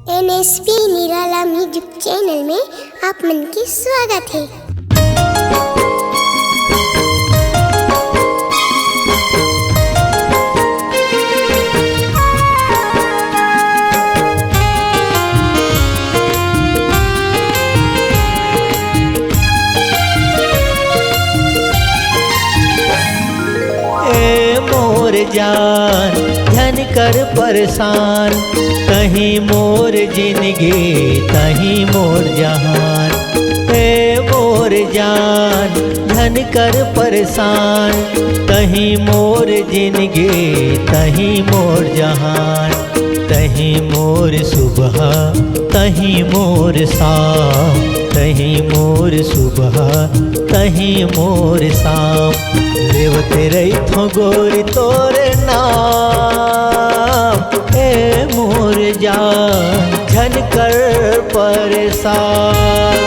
NSP निराला music channel में आप मन के स्वागत है। मोर जान धन कर परेशान, कहीं मोर जिंदगी कहीं मोर जहान। हे मोर जान धन कर परेशान, कहीं मोर जिंदगी कहीं मोर जहान। कहीं मोर सुबह कहीं मोर शाम, कहीं मोर सुबह कहीं मोर शाम। देवते रही थो गोरी तोरे नाम, ए मोर जान झन कर परेशान।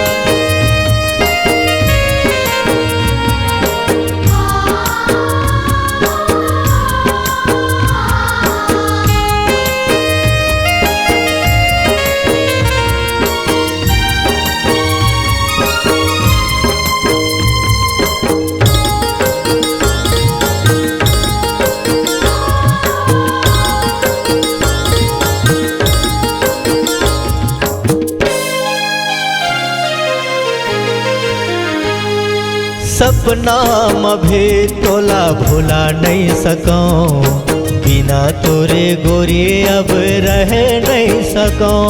सपना भी तोला भुला नहीं सकूं, बिना तोरे गोरी अब रह नहीं सकूं।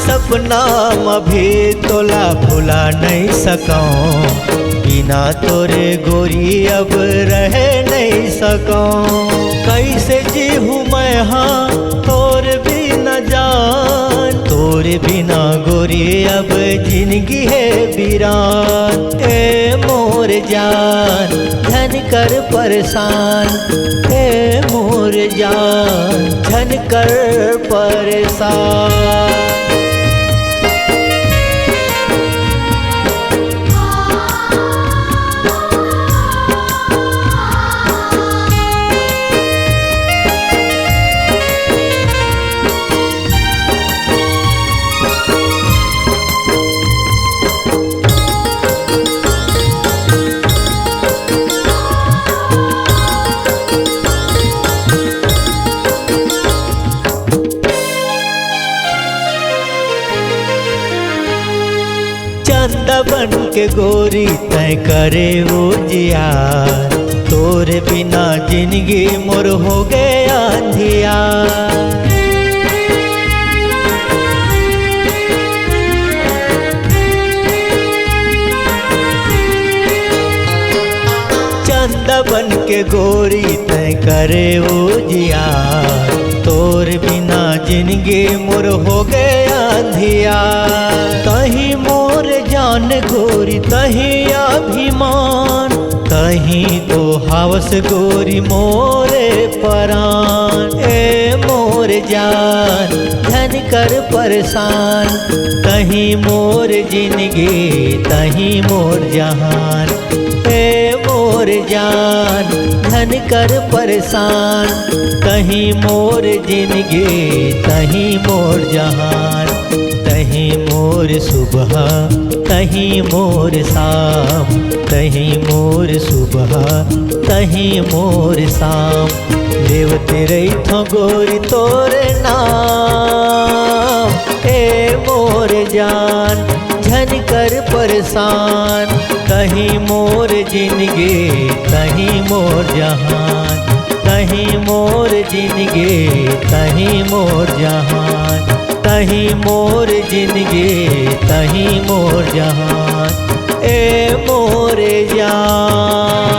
सपना भी तोला भुला नहीं सकूं, बिना तोरे गोरी अब रह नहीं सकूं। कैसे जीहूँ मैं हाँ तोर बिना जान, तोर बिना गोरी अब जिंदगी है वीरान। ए मोर जान धन कर परेशान, ए मोर जान धन कर परेशान। चंदा बन के गोरी तय करे वो जिया, तोरे बिना जिंदगी मोर हो गया अंधिया। चंदा बन के गोरी तय करे वो जिया, तोर बिना जिंदगी मोर हो गया अंधिया। कहीं मोर जान गोरी कहीं अभिमान, कहीं तो हवस गोरी मोरे परान। ए मोर जान धन कर परेशान, कहीं मोर जिंदगी कहीं मोर जहान। ए मोर जान धन कर परेशान, कहीं मोर जिंदगी कहीं मोर जहान। कहीं मोर सुबह कहीं मोर शाम, कहीं मोर सुबह कहीं मोर शाम। देवते रही थो गोरी तोरे नाम, ए मोर जान झन कर परेशान। कहीं मोर जिंदगी कहीं मोर जहान, कहीं मोर जिंदगी कहीं मोर जहान। कहीं मोर जिंदगी कहीं मोर जहान, ए मोर जान।